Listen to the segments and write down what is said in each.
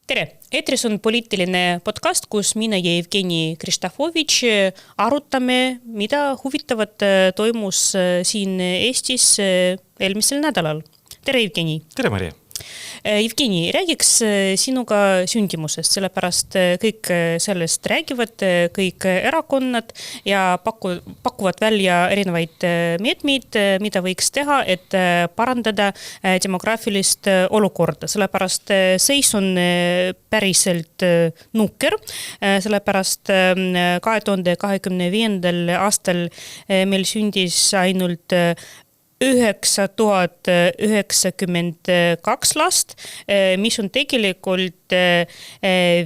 Tere! Eetris on poliitiline podcast, kus mina ja Evgeni Kristofovitš arutame, mida huvitavat toimus siin Eestis eelmisel nädalal. Tere, Evgeni! Tere, Maria! Evgeni, räägiks sinuga sündimusest, sellepärast kõik sellest räägivad, kõik erakonnad ja pakuvad välja erinevaid meetmeid, mida võiks teha, et parandada demograafilist olukorda. Sellepärast seis on päriselt nukker, sellepärast 2025. aastal meil sündis ainult 9092 last, mis on tegelikult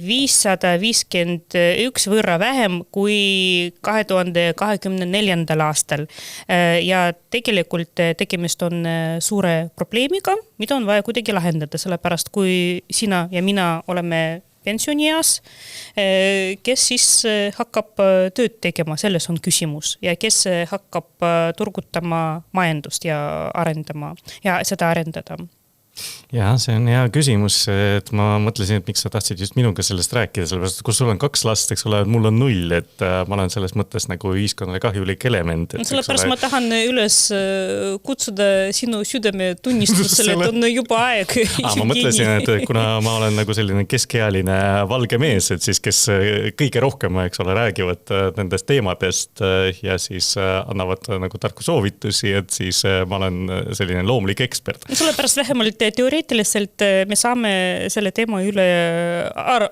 551 võrra vähem kui 2024. aastal. Ja tegelikult tegemist on suure probleemiga, mida on vaja kuidagi lahendada, sellepärast kui sina ja mina oleme pensionieas, kes siis hakkab tööd tegema, selles on küsimus, ja kes hakkab turgutama majandust ja seda arendada. Ja, see on hea küsimus, et ma mõtlesin, et miks sa tahtsid just minuga sellest rääkida, sellepärast, kus sul on 2 last, eks ole, mul on 0, et ma olen selles mõttes nagu ühiskonnale kahjulik element. Sellepärast ma tahan üles kutsuda sinu südame tunnistusele, et on juba aeg. Ma mõtlesin, et kuna ma olen nagu selline keskealine valge mees, et siis kes kõige rohkem, eks ole, räägivad nendest teemadest ja siis annavad nagu tarku soovitusi, et siis ma olen selline loomulik ekspert. Sellepärast vähemalt teoreetiliselt me saame selle teema üle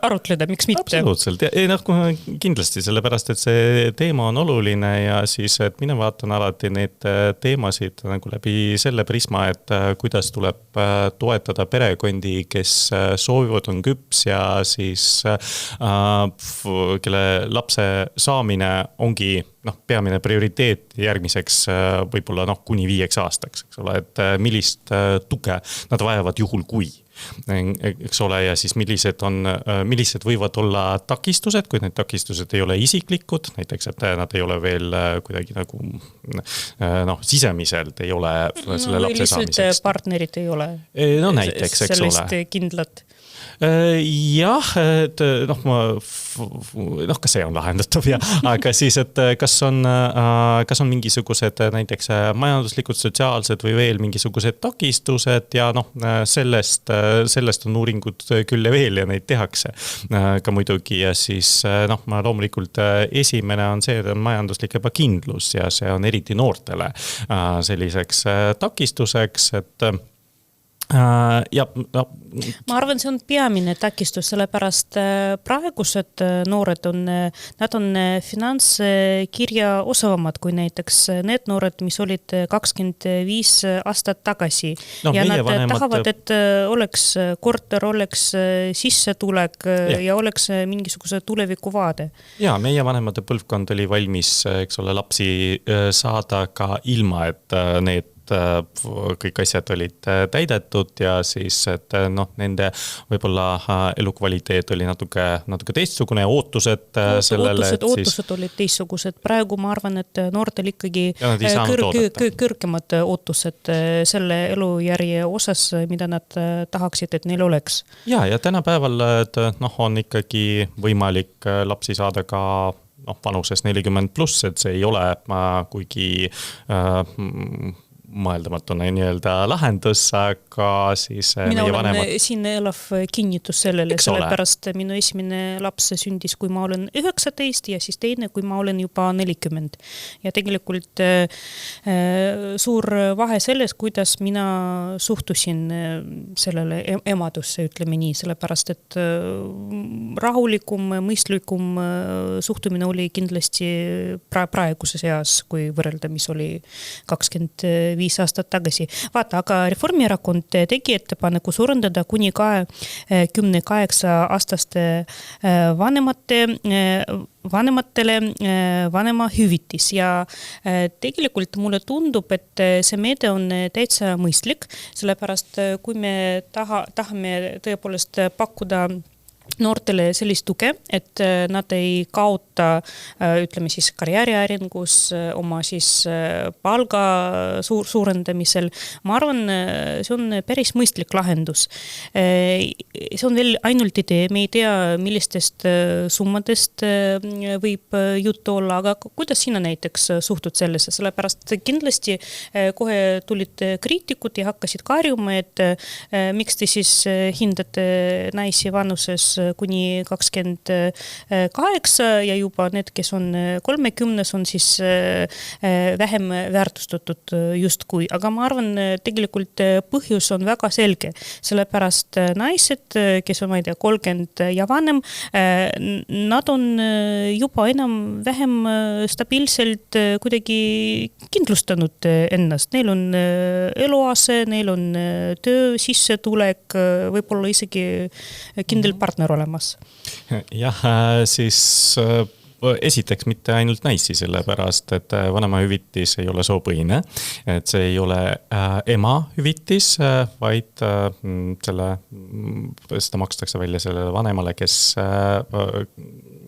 arutleda, miks mitte? Absoluutselt, kindlasti, sellepärast, et see teema on oluline ja siis, et mina vaatan alati neid teemasid nagu läbi selle prisma, et kuidas tuleb toetada perekondi, kes soovivad, on küps ja siis kelle lapse saamine ongi peamine prioriteet järgmiseks võib-olla kuni 5 aastaks, eks ole, et millist tuge nad vajavad juhul kui, eks ole, ja siis millised võivad olla takistused, kui need takistused ei ole isiklikud, näiteks, et nad ei ole veel kuidagi nagu sisemiselt ei ole selle lapse saamiseks. Lihtsalt partnerid ei ole näiteks, eks ole. Sellest kindlad. Jah, et kas see on lahendatav ja, aga siis, et kas on mingisugused näiteks majanduslikud, sotsiaalsed või veel mingisugused takistused ja sellest on uuringud küll ja veel ja neid tehakse ka muidugi ja siis ma loomulikult esimene on see, et on majanduslik ebakindlus ja see on eriti noortele selliseks takistuseks, et ma arvan, see on peamine takistus, sellepärast praegused noored nad on finantskirja osavamad kui näiteks need noored, mis olid 25 aastat tagasi. Ja nad tahavad, et oleks korter, oleks sissetulek ja oleks mingisuguse tulevikuvaade. Ja, meie vanemate põlvkond oli valmis, eks ole, lapsi saada ka ilma, et need kõik asjad olid täidetud ja siis, et nende võib-olla elukvaliteet oli natuke teistsugune ja ootused sellele. Ootused olid teistsugused. Praegu ma arvan, et noortel ikkagi kõrgemad ootused selle elujärje osas, mida nad tahaksid, et neil oleks. Ja tänapäeval on ikkagi võimalik lapsi saada ka vanuses 40+, et see ei ole kuigi mõeldamatune nii-öelda lahendus, aga siis mina olen siin elav kinnitus sellele, sellepärast minu esimene laps sündis, kui ma olen 19 ja siis teine, kui ma olen juba 40. Ja tegelikult suur vahe selles, kuidas mina suhtusin sellele emadusse, ütleme nii, sellepärast, et rahulikum, mõistlikum suhtumine oli kindlasti praeguse seas, kui võrrelda, mis oli 25 aastat tagasi. Vaata, aga Reformierakond tegi ettepaneku suurendada kuni 18-aastaste vanematele vanemahüvitis ja tegelikult mulle tundub, et see meede on täitsa mõistlik, sellepärast kui me tahame tõepoolest pakkuda noortele sellist tuge, et nad ei kaota, ütleme siis karjääriarengus, oma siis palga suurendamisel. Ma arvan, see on päris mõistlik lahendus. See on veel ainult idee, me ei tea, millistest summadest võib juttu olla, aga kuidas sina näiteks suhtud sellesse, sellepärast kindlasti kohe tulid kriitikud ja hakkasid karjuma, et miks te siis hindate naisi vanuses kuni 28 ja juba need, kes on 30, on siis vähem väärtustatud justkui. Aga ma arvan, tegelikult põhjus on väga selge, sellepärast naised, kes on, ma ei tea, 30 ja vanem, nad on juba enam-vähem stabiilselt kuidagi kindlustanud ennast. Neil on eluase, neil on töö, sissetulek, võib-olla isegi kindel partner olemas. Jah, siis esiteks mitte ainult naisi, sellepärast, et vanemahüvitis ei ole soopõhine, et see ei ole ema hüvitis, vaid seda makstakse välja sellele vanemale, kes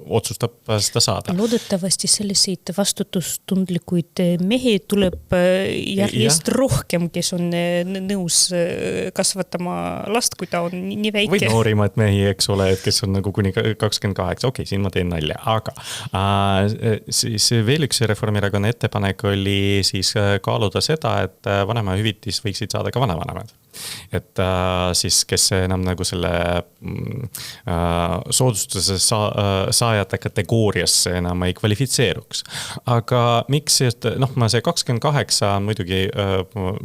otsustab seda saada. Loodetavasti selliseid vastutustundlikuid mehi tuleb järjest rohkem, kes on nõus kasvatama last, kui ta on nii väike. Või noorimad mehi, eks ole, et kes on nagu kuni 28, okei, siin ma teen nalja, aga siis veel üks Reformierakonna ettepanek oli siis kaaluda seda, et vanemahüvitis võiksid saada ka vanavanemad. Et siis, kes enam nagu selle soodustuse saajate kategooriasse enam ei kvalifitseeruks. Aga miks, see 28 on muidugi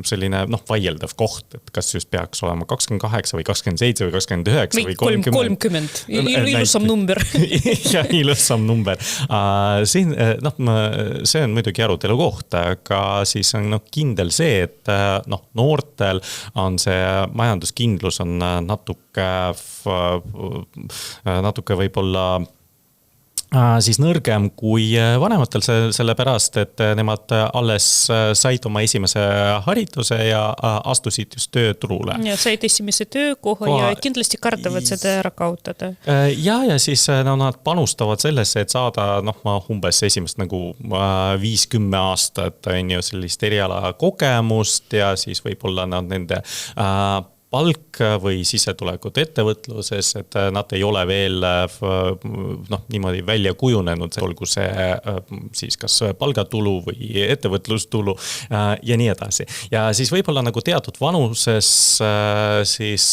selline vaieldav koht, et kas just peaks olema 28 või 27 või 29 või 30. Ilusam number. Ja ilusam number. Siin, see on muidugi arutelu koht, aga siis on kindel see, et noortel on see majanduskindlus on natuke võib-olla siis nõrgem kui vanematel, sellepärast, et nemad alles said oma esimese hariduse ja astusid just tööturule. Ja said esimese töökoha ja kindlasti kardavad seda ära kaotada. Ja siis nad panustavad sellesse, et saada umbes esimest nagu 5-10 aastat sellist eriala kogemust ja siis võib-olla nende palk või sissetulekut ettevõtluses, et nad ei ole veel niimoodi välja kujunenud, olgu see siis kas palgatulu või ettevõtlustulu ja nii edasi. Ja siis võib-olla nagu teatud vanuses siis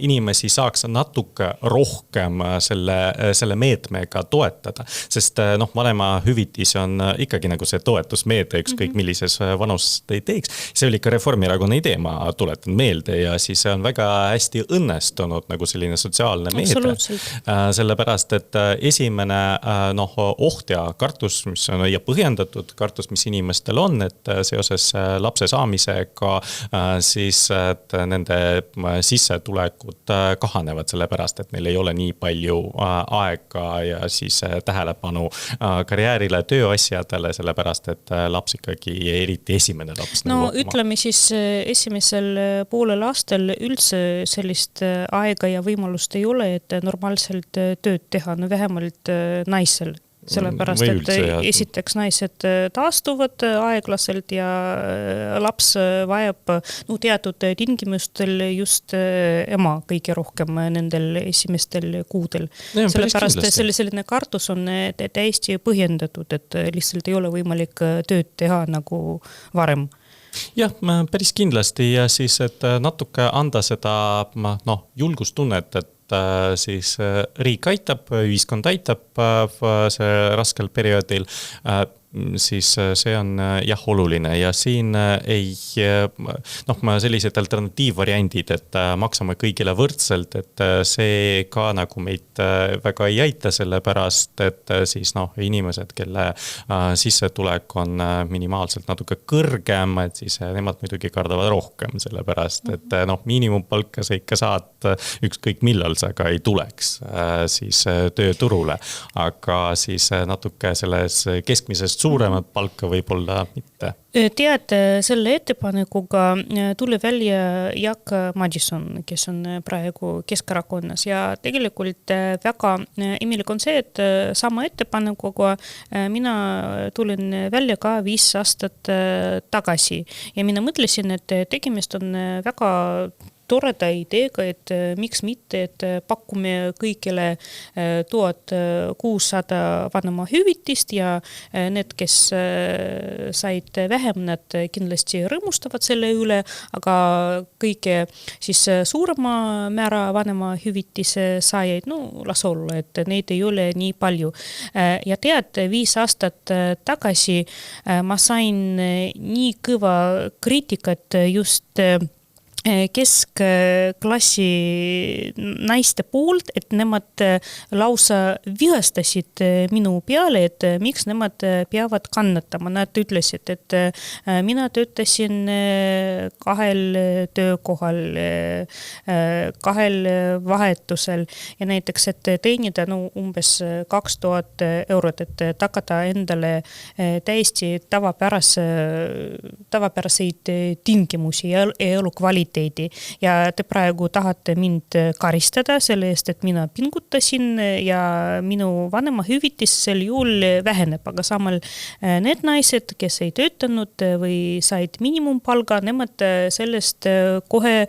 inimesi saaks natuke rohkem selle meetmega toetada, sest vanemahüvitis on ikkagi nagu see toetusmeede, ükskõik millises vanus te ei teeks. See oli ka Reformierakonna idee, ma tuletan meelde ja siis see on väga hästi õnnestunud nagu selline sotsiaalne meede. Sellepärast, et esimene oht ja kartus, mis on ja põhjendatud kartus, mis inimestel on, et seoses lapse saamisega siis et nende sissetulekud kahanevad, sellepärast, et neil ei ole nii palju aega ja siis tähelepanu karjäärile, tööasjadele, sellepärast, et laps ikkagi, eriti esimene laps. Ütleme siis esimesel poolel aastal üldse sellist aega ja võimalust ei ole, et normaalselt tööd teha, vähemalt naisel. Sellepärast, et esiteks naised taastuvad aeglaselt ja laps vajab teatud tingimustel just ema kõige rohkem nendel esimestel kuudel. Sellepärast selline kartus on täiesti põhjendatud, et lihtsalt ei ole võimalik tööd teha nagu varem. Jah, päris kindlasti ja siis, et natuke anda seda julgustunnet, et siis riik aitab, ühiskond aitab see raskel perioodil, siis see on jah oluline ja siin ei, sellised alternatiivvariandid, et maksame kõigile võrdselt, et see ka nagu meid väga ei aita, sellepärast, et siis inimesed, kelle sissetulek on minimaalselt natuke kõrgem, et siis nemad muidugi kardavad rohkem, sellepärast, et miinimumpalka sa ikka saad ükskõik millal sa ka ei tuleks siis tööturule, aga siis natuke selles keskmises sellest suuremat palka võib-olla mitte. Tead, selle ettepanekuga tuli välja Jaak Madison, kes on praegu Keskerakonnas ja tegelikult väga imelik on see, et sama ettepanekuga mina tulin välja ka 5 aastat tagasi ja mina mõtlesin, et tegemist on väga toreda ideega, et miks mitte, et pakume kõigile 1600 vanemahüvitist ja need, kes said vähem, nad kindlasti rõõmustavad selle üle, aga kõige siis suurema määra vanemahüvitise saajaid, las olla, et neid ei ole nii palju. Ja tead, 5 aastat tagasi ma sain nii kõva kriitikat just keskklassi naiste poolt, et nemad lausa vihastasid minu peale, et miks nemad peavad kannatama. Nad ütlesid, et mina töötasin 2 töökohal, 2 vahetusel ja näiteks, et teenida umbes 2000 eurot, et tagada endale täiesti tavapäraseid tingimusi ja elukvaliteedi. Ja te praegu tahate mind karistada selle eest, et mina pingutasin ja minu vanemahüvitis sel juhul väheneb, aga samal need naised, kes ei töötanud või said miinimumpalga, nemad sellest kohe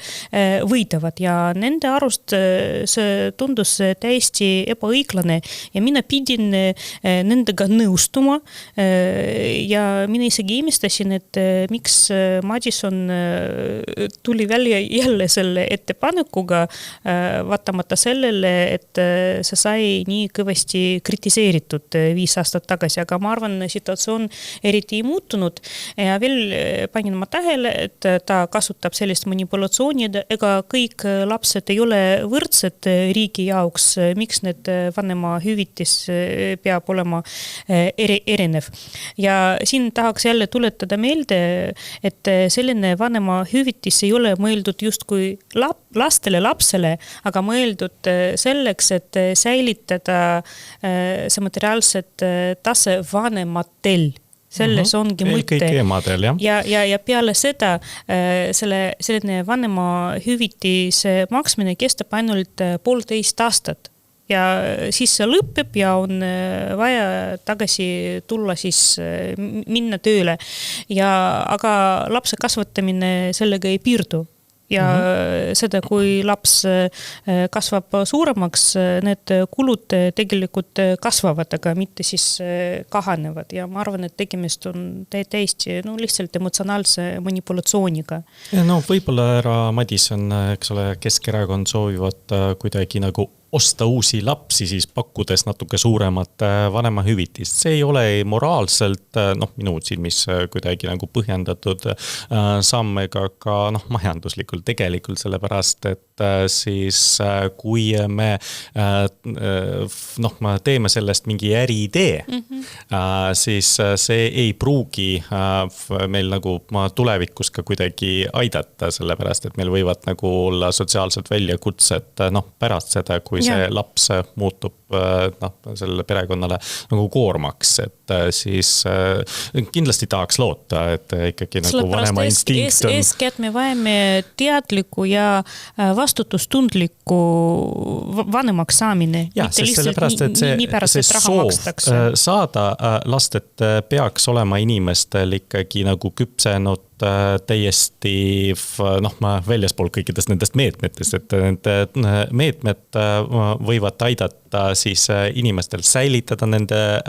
võidavad ja nende arust see tundus täiesti ebaõiglane ja mina pidin nendega nõustuma ja mina isegi imestasin, et miks Madison tuli välja jälle selle ettepanekuga, vaatamata sellele, et see sai nii kõvasti kritiseeritud 5 aastat tagasi, aga ma arvan, situatsioon eriti ei muutunud ja veel panin ma tähele, et ta kasutab sellist manipulatsiooni, ega kõik lapsed ei ole võrdsed riigi jaoks, miks need vanemahüvitis peab olema erinev. Ja siin tahaks jälle tuletada meelde, et selline vanemahüvitis ei ole mõeldud justkui lapsele, aga mõeldud selleks, et säilitada see materiaalset tase vanematel. Selles ongi mõte. Emadel, ja peale seda selline vanemahüvitise maksmine kestab ainult 1,5 aastat. Ja siis see lõpeb ja on vaja tagasi tulla siis minna tööle. Aga lapse kasvatamine sellega ei piirdu. Ja seda, kui laps kasvab suuremaks, need kulud tegelikult kasvavad, aga mitte siis kahanevad. Ja ma arvan, et tegemist on täiesti lihtsalt emotsionaalse manipulatsiooniga. Võib-olla härra Madison, eks ole, Keskerakond soovivad kuidagi nagu osta uusi lapsi, siis pakkudes natuke suuremat vanemahüvitist. See ei ole moraalselt, minu silmis kuidagi nagu põhjendatud samm ega ka majanduslikult tegelikult sellepärast, et siis kui me teeme sellest mingi äriidee, siis see ei pruugi meil nagu tulevikus ka kuidagi aidata, sellepärast, et meil võivad nagu olla sotsiaalsed väljakutsed pärast seda, kui see laps muutub sellele perekonnale nagu koormaks, et siis kindlasti tahaks loota, et ikkagi nagu vanema instinkt on. Eeskätt me vajame teadlikku ja vastutustundlikku vanemaks saamine. Ja, sellepärast, et see soov saada last, et peaks olema inimestel ikkagi nagu küpsenud täiesti väljaspool kõikidest nendest meetmetest, et need meetmed võivad aidata siis inimestel säilitada nende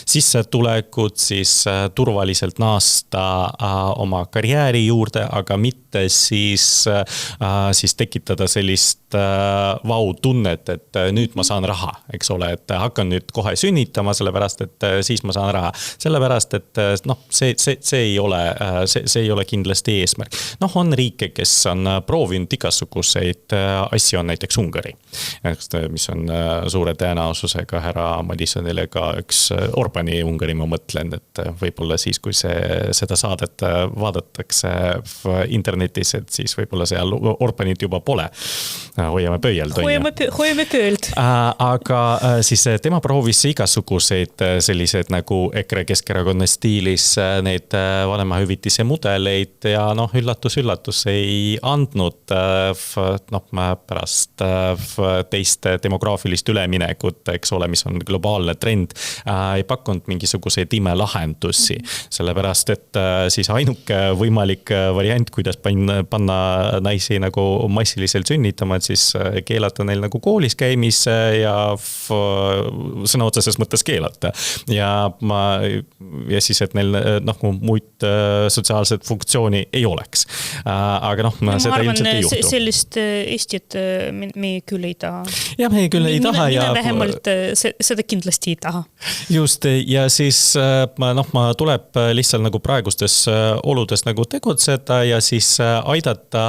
sissetulekud, siis turvaliselt naasta oma karjääri juurde, aga mitte siis tekitada sellist vau-tunnet, et nüüd ma saan raha, eks ole, et hakkan nüüd kohe sünnitama, sellepärast, et siis ma saan raha. Sellepärast, et see ei ole ole kindlasti eesmärk. On riike, kes on proovinud igasuguseid asju, on näiteks Ungari, mis on suure tõenäosusega härra Madisonile ka üks Orbani Ungari, ma mõtlen, et võib-olla siis, kui seda saadet vaadatakse internetis, et siis võib-olla seal Orbanit juba pole. Hoiame pöialt. Hoiame pöölt. Aga siis tema proovis igasuguseid sellised nagu EKRE Keskerakonna stiilis neid vanemahüvitise mudeleid ja üllatus ei andnud pärast teist demograafilist üleminekut, eks ole, mis on globaalne trend, ei pakkunud mingisuguseid imelahendusi, sellepärast, et siis ainuke võimalik variant, kuidas panna naisi nagu massiliselt sünnitama, et siis keelata neil nagu koolis käimise ja sõna otseses mõttes keelata. Ja siis, et neil muid sotsiaalset funktsiooni ei oleks. Aga seda ilmselt ei juhtu. Sellist Eestit me küll ei taha. Ja me küll ei taha. Mina vähemalt seda kindlasti ei taha. Just, ja siis ma tuleb lihtsalt nagu praegustes oludes nagu tegutseda ja siis aidata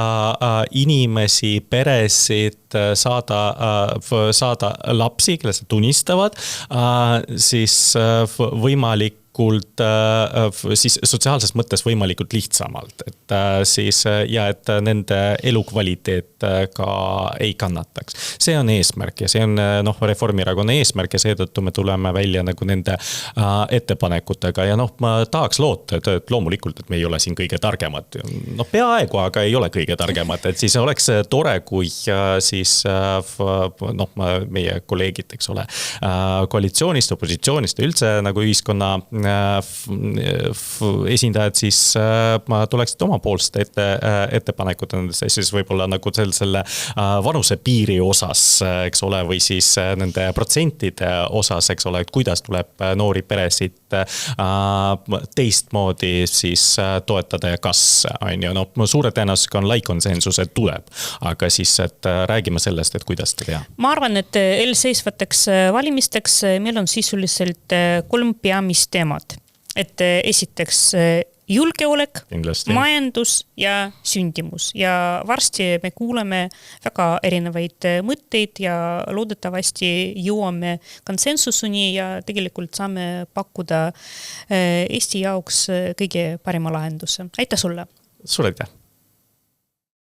inimesi, peresid saada lapsi, kelle seda tunnistavad, siis võimalikult siis sotsiaalses mõttes võimalikult lihtsamalt, et siis ja et nende elukvaliteet ka ei kannataks. See on eesmärk ja see on Reformierakonna eesmärk ja seetõttu me tuleme välja nagu nende ettepanekutega ja ma tahaks loota, et loomulikult, et me ei ole siin kõige targemad. Peaaegu, aga ei ole kõige targemad, et siis oleks tore, kui siis meie kolleegid, eks ole, koalitsioonist, opositsioonist üldse nagu ühiskonna esindajad siis tuleksid omapoolsed ettepanekud siis võib-olla nagu selle vanuse piiri osas, eks ole, või siis nende protsentide osas, eks ole, et kuidas tuleb noori peresid teistmoodi siis toetada ja kas, suure tõenäosusega on lai konsensus, et tuleb, aga siis, et räägime sellest, et kuidas seda teha. Ma arvan, et eelseisvateks valimisteks meil on sisuliselt 3 peamist teemat. Et esiteks julgeolek, kindlasti. Majandus ja sündimus ja varsti me kuuleme väga erinevaid mõtteid ja loodetavasti jõuame konsensusuni ja tegelikult saame pakkuda Eesti jaoks kõige parema lahenduse. Aitäh sulle! Sulle aitäh!